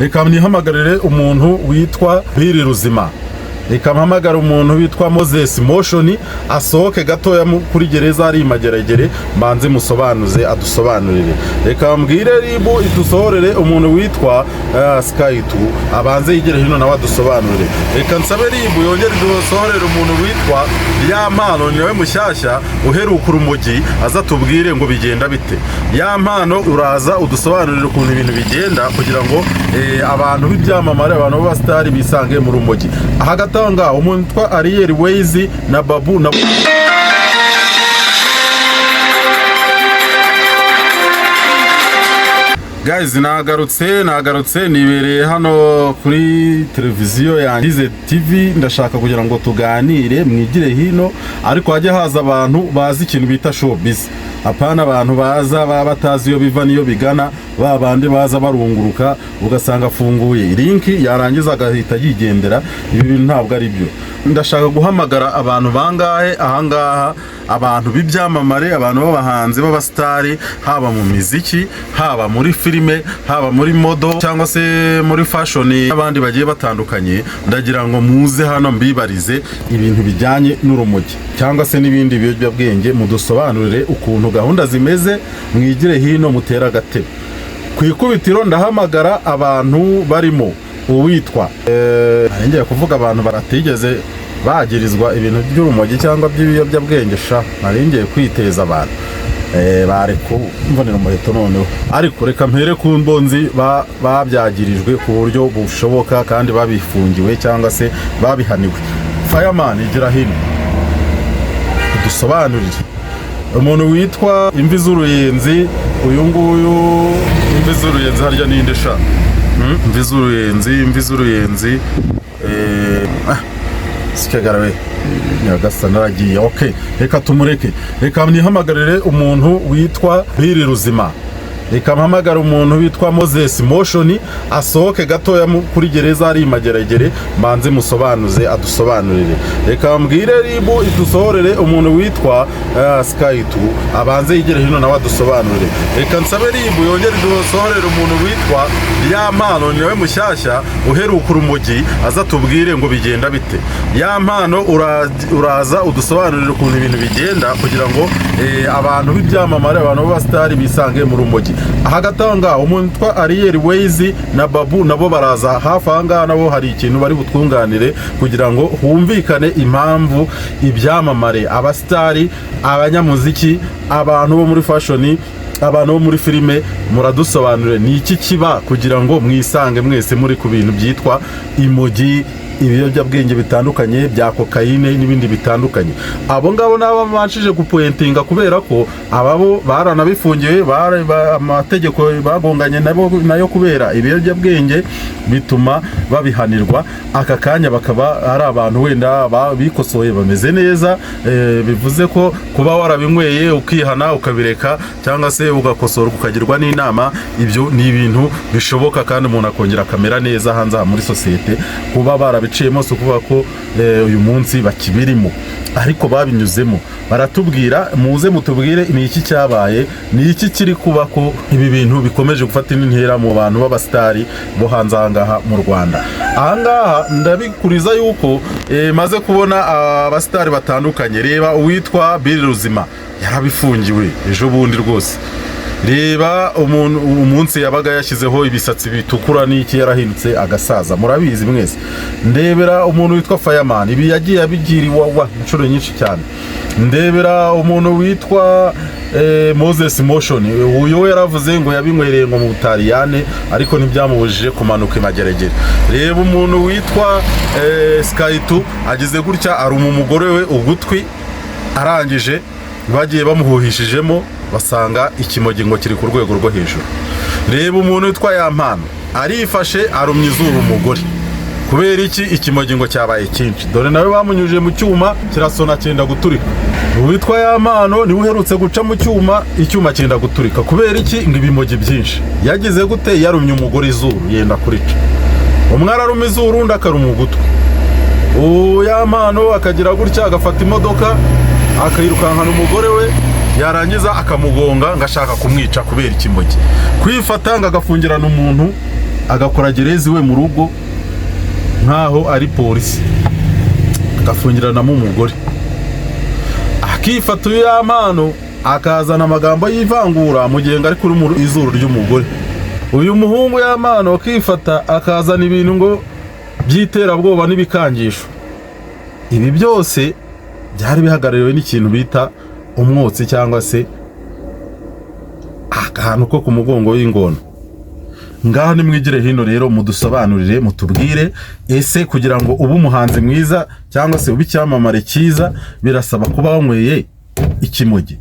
reka nihamagarire umuntu witwa Biri Ruzima, reka mpamagara umuntu witwa Moses Motion asohoke gatoya kuri gereza ari Mageragere, mbanze musobanuze adusobanurire. Reka mbwire ribu idusohorere umuntu witwa Skytu abanze yigere hino nawe adusobanurire. Reka nsabe ribu yongere idusohorere umuntu witwa Yampano, niwe mushyashya uheruka urumogi, aza tubwire ngo bigenda bite. Yampano uraza udusobanurire ukuntu ibintu bigenda kugira ngo abantu b'ibyamamare, abantu b'abastari bisange mu rumogi. Ahagatanga umuntu witwa Ariel Ways na Babu na Guys, nagarutse nibereye hano kuri televiziyo yangize TV, ndashaka kugira ngo tuganire mwigire hino, ariko hajye haza abantu bazi ikintu bita showbiz. Apana abantu baza batazi iyo biva niyo bigana, babandi baza barunguruka ugasanga afunguye linki yarangiza agahita yigendera. Ibi bintu ntabwo ari byo. Ndashaka guhamagara abantu bangahe ahangaha, abantu b'ibyamamare, abantu b'abahanzi b'abastari, haba mu muziki, haba muri filime, haba muri modo cyangwa se muri fashion n'abandi bagiye batandukanye. Ndagira ngo muze hano mbibarize ibintu bijyanye n'urumogi cyangwa se n'ibindi biyobyabwenge, mudusobanurire ukuntu gahunda zimeze, mwigire hino mutera agatebe. Ku ikubitiro ndahamagara abantu barimo uwitwa ngiye kuvuga abantu baratigeze bagirizwa ibintu by'urumogi cyangwa by'ibiyobyabwenge sha, naringiye kwiteza abantu bareko mbonera umuheto noneho. Ariko reka mpere ku mbonzi babyagirijwe ku buryo bushoboka kandi babifungiwe cyangwa se babihaniwe. Fireman igira hino dusobanurire umuntu witwa Imvi z'Uruyenzi. Uyu nguyu Imvi z'Uruyenzi harya ninde sha? Imvi z'Uruyenzi sikegarawe nyagasa naragiye. Okay, reka tumureke. Reka nihamagarire umuntu witwa Biri Ruzima, reka mpamagara umuntu witwa Moses Motion asohoke gatoya kuri gereza ari Mageragere, mbanze musobanuze adusobanurire. Reka mbwire ribu idusohorere umuntu witwa Skytu abanze yigere hino nawe adusobanurire. Reka nsabe ribu yongere idusohorere umuntu witwa Yampano, niwe mushyashya uheruka urumogi, aza tubwire ngo bigenda bite. Yampano uraza udusobanurire ukuntu ibintu bigenda kugira ngo abantu b'ibyamamare, abantu b'abastari bisange mu rumogi. Ahagatanga umuntu witwa Ariel Ways na Babu nabo baraza hafi ahangaha, nabo hari ikintu bari butwunganire kugira ngo humvikane impamvu ibyamamare, abastari, abanyamuziki, abantu bo muri fashion, abantu bo muri filime, muradusobanurire ni iki kiba kugira ngo mwisange mwese muri ku bintu byitwa imogi, ibiyobyabwenge bitandukanye bya kokayine n'ibindi bitandukanye. Abo ngabo nabo banshije gupointinga kubera ko ababo baranabifungiye, amategeko bagonganye nayo kubera ibiyobyabwenge bituma babihanirwa. Aka kanya bakaba ari abantu wenda bikosoye bameze neza, bivuze ko kuba warabinyweye ukihana ukabireka cyangwa se ugakosora ukagirwa n'inama, ibyo ni ibintu bishoboka kandi umuntu akongera kamera neza hanze muri societe. Kuba barabiciyemo so kuvuga ko uyu munsi bakibirimo, ariko babinyuzemo. Baratubwira muze mutubwire ni iki cyabaye, ni iki kiri kuba ko ibi bintu bikomeje gufata intera mu bantu b'abastari bo hanze ahangaha mu Rwanda. Ahangaha ndabikuriza yuko maze kubona abastari batandukanye. Reba uwitwa Biri Ruzima yarabifungiwe ejo bundi rwose. Reba umunsi yabaga yashyizeho ibisatsi bitukura n'iki yarahindutse agasaza, murabizi mwese. Ndebera umuntu witwa Fireman, ibi yagiye abigiriwa inshuro nyinshi cyane. Ndebera umuntu witwa Moses Motion, uyu yaravuze ngo yabinywereye ngo mu Butaliyane ariko ntibyamubujije kumanuka i Mageragere. Reba umuntu witwa Skytu agize gutya aruma umugore we ugutwi, arangije bagiye bamuhuhishijemo basanga ikimogi ngo kiri ku rwego rwo hejuru. Reba umuntu witwa Yampano arifashe arumye izuru umugore. Kubera iki? Ikimogi ngo cyabaye cyinshi, dore nawe bamunyujije mu cyuma kirasona cyenda guturika. Uwitwa Yampano ni uherutse guca mu cyuma, icyuma cyenda guturika. Kubera iki? Ngo ibimogi byinshi. Yagize gute? Yarumye umugore izuru yenda kurica. Umwe araruma izuru undi akaruma ugutwi. Yampano akagira gutya agafata imodoka akayirukankana umugore we, yarangiza akamugonga ngashaka kumwica kubera ikimogi. Kwifata ngagafungirana umuntu agakora gereza iwe mu rugo nkaho ari polisi, agafungiranamo umugore, akifata ya mpano akazana amagambo y'ivangura mu gihe ngari kuri mu izuru ry'umugore. Uyu muhungu ya mpano akifata akazana ibintu ngo by'iterabwoba n'ibikangisho. Ibi byose byari bihagarariwe n'ikintu bita umwotsi cyangwa se akantu ko ku mugongo w'ingono. Ngaho nimwigire hino rero mudusobanurire, mutubwire ese kugira ngo ube umuhanzi mwiza cyangwa se ube icyamamare cyiza birasaba kuba wanyweye ikimogi?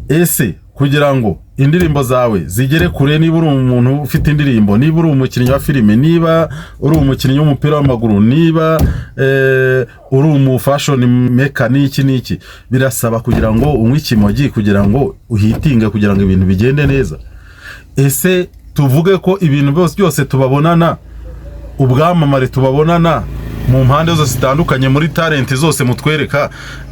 Ese kugira ngo indirimbo zawe zigere kure, niba uri umuntu ufite indirimbo, niba uri umukinnyi wa filime, niba uri umukinnyi w'umupira w'amaguru, niba uri umu fashion maker n'iki, birasaba kugira ngo unywe ikimogi kugira ngo uhitinge, kugira ngo ibintu bigende neza. Ese tuvuge ko ibintu byose tubabonana, ubwamamare tubabonana mu mpande zose zitandukanye, muri talent zose mutwereka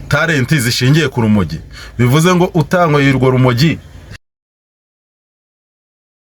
talent zishingiye ku rumogi, bivuze ngo utangoye urwo rumogi